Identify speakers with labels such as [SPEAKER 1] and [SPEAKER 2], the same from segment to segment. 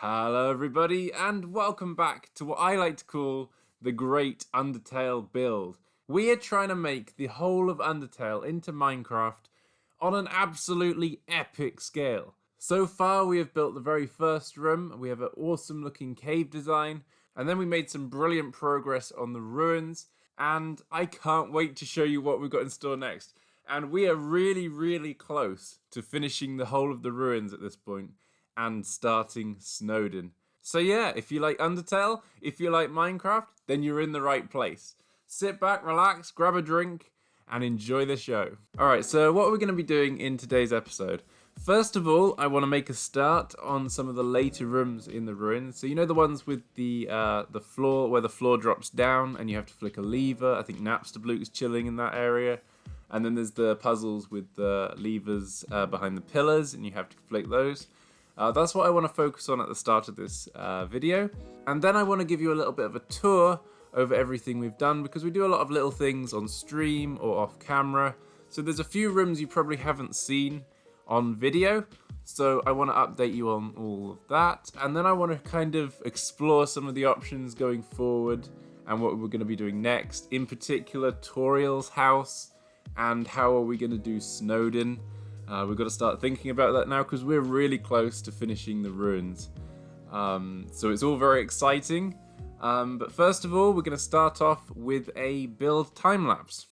[SPEAKER 1] Hello everybody and welcome back to what I like to call the Great Undertale build. We are trying to make the whole of Undertale into Minecraft on an absolutely epic scale. So far we have built the very first room, we have an awesome looking cave design, and then we made some brilliant progress on the ruins, and I can't wait to show you what we've got in store next. And we are really close to finishing the whole of the ruins at this point and starting Snowdin. So yeah, if you like Undertale, if you like Minecraft, then you're in the right place. Sit back, relax, grab a drink, and enjoy the show. Alright, so what we're going to be doing in today's episode. First of all, I want to make a start on some of the later rooms in the ruins. So you know the ones with the floor, where the floor drops down and you have to flick a lever. I think Napster Bluke's chilling in that area. And then there's the puzzles with the levers behind the pillars, and you have to flick those. That's what I want to focus on at the start of this video. And then I want to give you a little bit of a tour over everything we've done, because we do a lot of little things on stream or off camera. So there's a few rooms you probably haven't seen on video. So I want to update you on all of that. And then I want to kind of explore some of the options going forward and what we're going to be doing next. In particular, Toriel's house and how are we going to do Snowdin. We've got to start thinking about that now because we're really close to finishing the ruins. So it's all very exciting. But first of all, we're going to start off with a build time-lapse.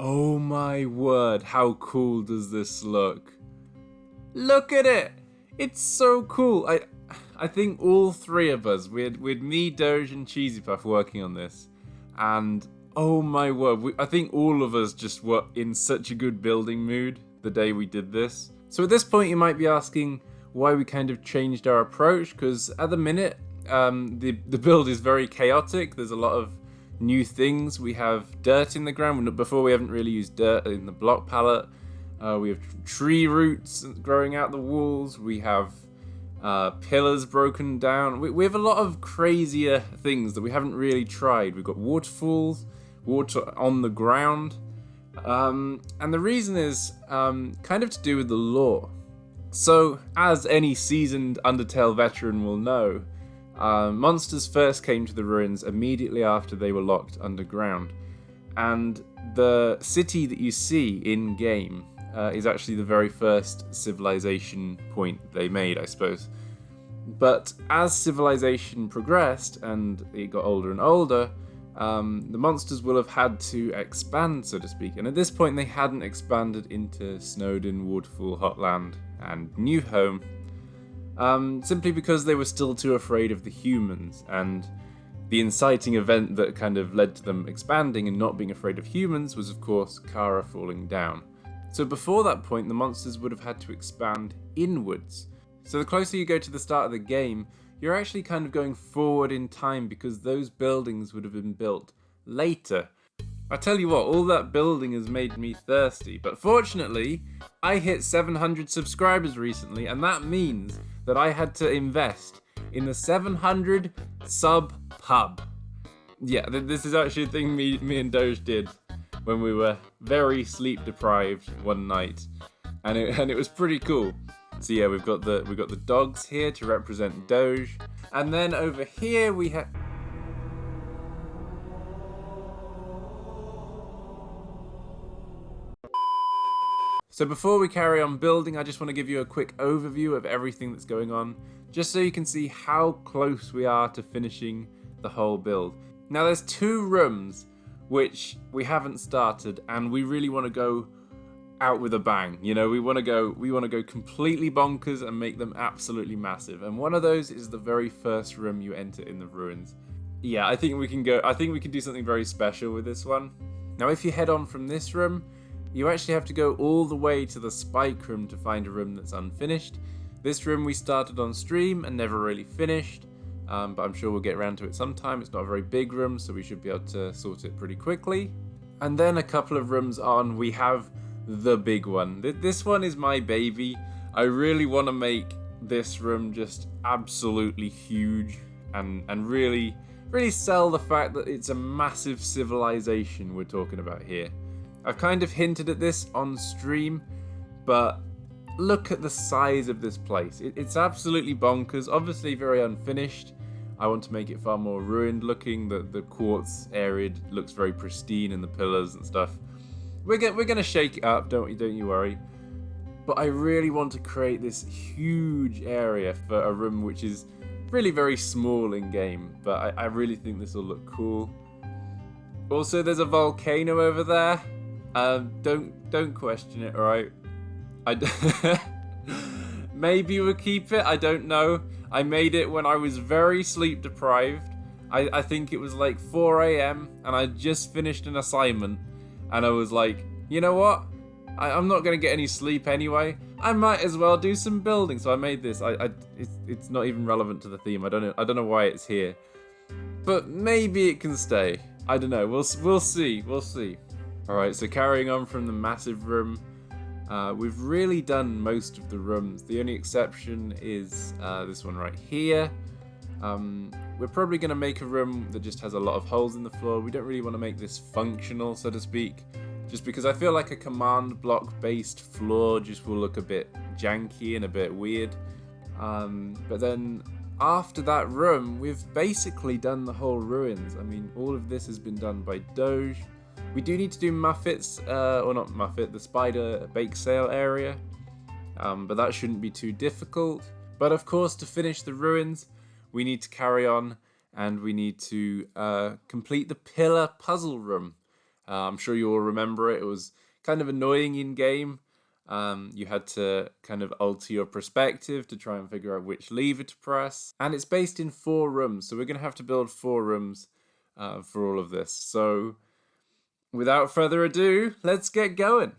[SPEAKER 1] Oh my word, how cool does this look? Look at it! It's so cool. I think all three of us, we had me, Doge, and Cheesy Puff working on this. And oh my word, I think all of us just were in such a good building mood the day we did this. So at this point you might be asking why we kind of changed our approach, because at the minute the build is very chaotic. There's a lot of new things. We have dirt in the ground. Before, we haven't really used dirt in the block palette. We have tree roots growing out the walls. We have pillars broken down. We have a lot of crazier things that we haven't really tried. We've got waterfalls, water on the ground. And the reason is kind of to do with the lore. So, as any seasoned Undertale veteran will know, monsters first came to the ruins immediately after they were locked underground. And the city that you see in-game is actually the very first civilization point they made, I suppose. But as civilization progressed and it got older and older, the monsters will have had to expand, so to speak. And at this point, they hadn't expanded into Snowdin, Waterfall, Hotland, and New Home, simply because they were still too afraid of the humans. And the inciting event that kind of led to them expanding and not being afraid of humans was, of course, Kara falling down. So before that point, the monsters would have had to expand inwards. So the closer you go to the start of the game, you're actually kind of going forward in time, because those buildings would have been built later. I tell you what, all that building has made me thirsty, but fortunately, I hit 700 subscribers recently, and that means that I had to invest in the 700 sub pub. Yeah, this is actually a thing me and Doge did when we were very sleep deprived one night, and it was pretty cool. So yeah, we've got the dogs here to represent Doge, and then over here we have. So before we carry on building, I just want to give you a quick overview of everything that's going on, just so you can see how close we are to finishing the whole build. Now there's 2 rooms which we haven't started, and we really want to go out with a bang. You know, we want to go completely bonkers and make them absolutely massive. And one of those is the very first room you enter in the ruins. Yeah, I think we can do something very special with this one. Now if you head on from this room, you actually have to go all the way to the spike room to find a room that's unfinished. This room we started on stream and never really finished, but I'm sure we'll get around to it sometime. It's not a very big room, so we should be able to sort it pretty quickly. And then a couple of rooms on, we have the big one. This one is my baby. I really want to make this room just absolutely huge and really sell the fact that it's a massive civilization we're talking about here. I've kind of hinted at this on stream, but look at the size of this place. It's absolutely bonkers. Obviously very unfinished. I want to make it far more ruined looking. The quartz area looks very pristine, and the pillars and stuff. We're gonna shake it up, don't you worry. But I really want to create this huge area for a room which is really very small in game, but I really think this will look cool. Also, there's a volcano over there. Don't question it, alright? Maybe we'll keep it, I don't know. I made it when I was very sleep deprived. I think it was like 4 a.m. and I just finished an assignment, and I was like, you know what? I'm not gonna get any sleep anyway. I might as well do some building. So I made this. It's not even relevant to the theme. I don't know why it's here, but maybe it can stay. I don't know. We'll see. We'll see. All right. So carrying on from the massive room, we've really done most of the rooms. The only exception is this one right here. We're probably going to make a room that just has a lot of holes in the floor. We don't really want to make this functional, so to speak, just because I feel like a command block based floor just will look a bit janky and a bit weird. But then after that room, we've basically done the whole ruins. I mean, all of this has been done by Doge. We do need to do Muffet's, or not Muffet, the spider bake sale area, but that shouldn't be too difficult. But of course, to finish the ruins, we need to carry on, and we need to complete the pillar puzzle room. I'm sure you all remember it. It was kind of annoying in game. You had to kind of alter your perspective to try and figure out which lever to press. And it's based in 4 rooms, so we're going to have to build 4 rooms for all of this. So without further ado, let's get going.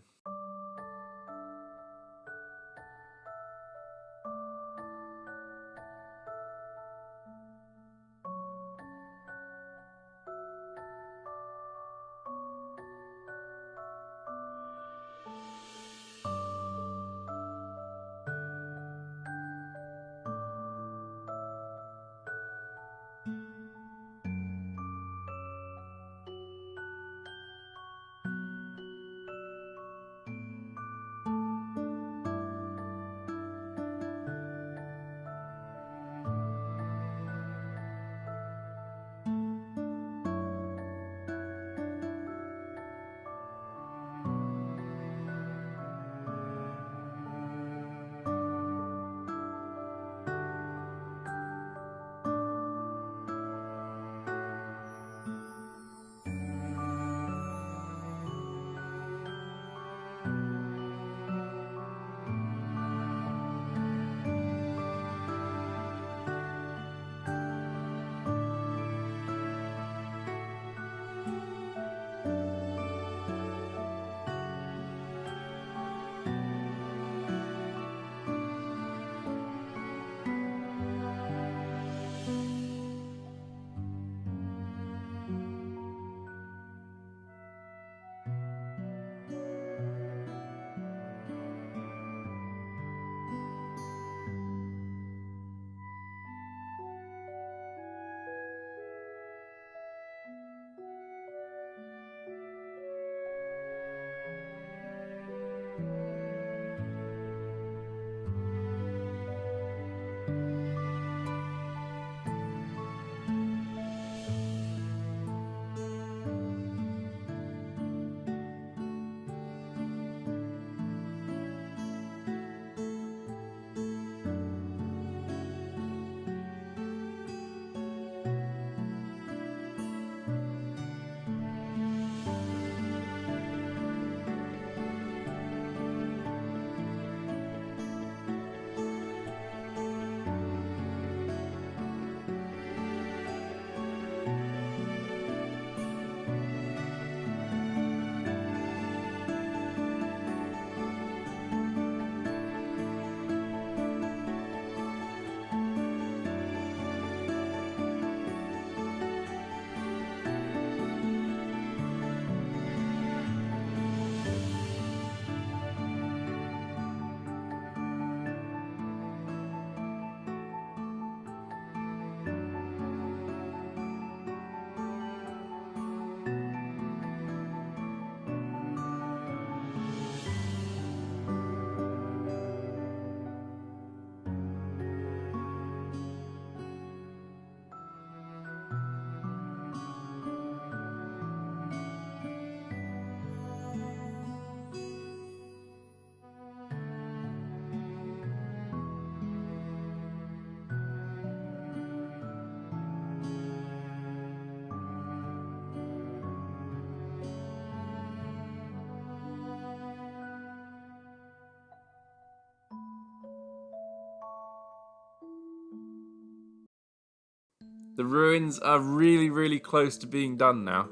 [SPEAKER 1] The ruins are really, really close to being done now,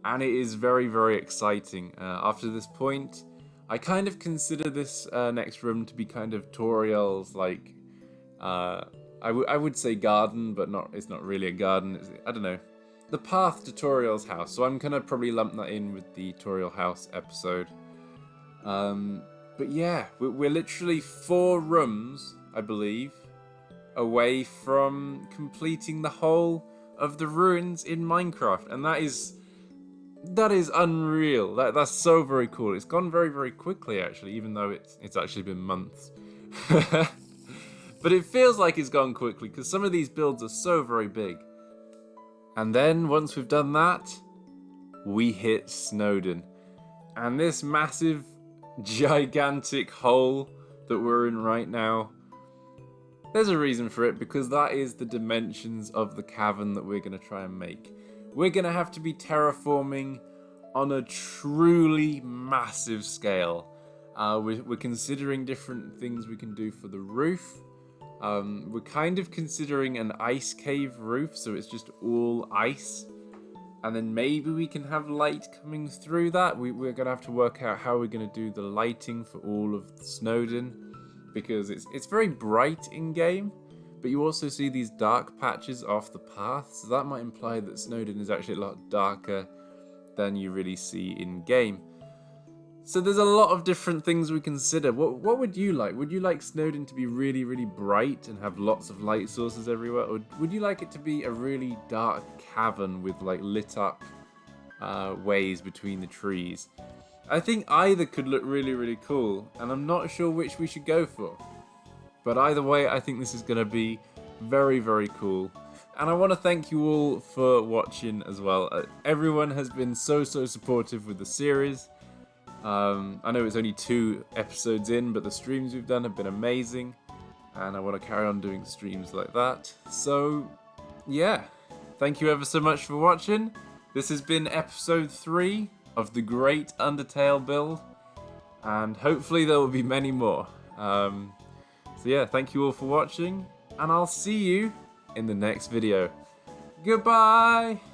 [SPEAKER 1] and it is very, very exciting. After this point, I kind of consider this next room to be kind of Toriel's, like, uh, I would say garden, but not. It's not really a garden. I don't know. The path to Toriel's house. So I'm gonna probably lump that in with the Toriel house episode. Um, but yeah, we're literally 4 rooms, I believe, away from completing the whole of the ruins in Minecraft, and that is unreal. That's so very cool. It's gone very, very quickly, actually, even though it's actually been months. But it feels like it's gone quickly because some of these builds are so very big. And then once we've done that, we hit Snowdin, and this massive, gigantic hole that we're in right now. There's a reason for it, because that is the dimensions of the cavern that we're going to try and make. We're going to have to be terraforming on a truly massive scale. We're considering different things we can do for the roof. We're kind of considering an ice cave roof, so it's just all ice. and then maybe we can have light coming through that. We're going to have to work out how we're going to do the lighting for all of Snowdin, because it's very bright in game, but you also see these dark patches off the path, so that might imply that Snowdin is actually a lot darker than you really see in game. So there's a lot of different things we consider. What would you like? Would you like Snowdin to be really, really bright and have lots of light sources everywhere? Or would you like it to be a really dark cavern with like lit up ways between the trees? I think either could look really, really cool, and I'm not sure which we should go for. But either way, I think this is going to be very, very cool. And I want to thank you all for watching as well. Everyone has been so supportive with the series. I know it's only 2 episodes in, but the streams we've done have been amazing. And I want to carry on doing streams like that. So, yeah. Thank you ever so much for watching. This has been episode 3 of the great Undertale build. And hopefully there will be many more. So yeah, thank you all for watching. And I'll see you in the next video. Goodbye!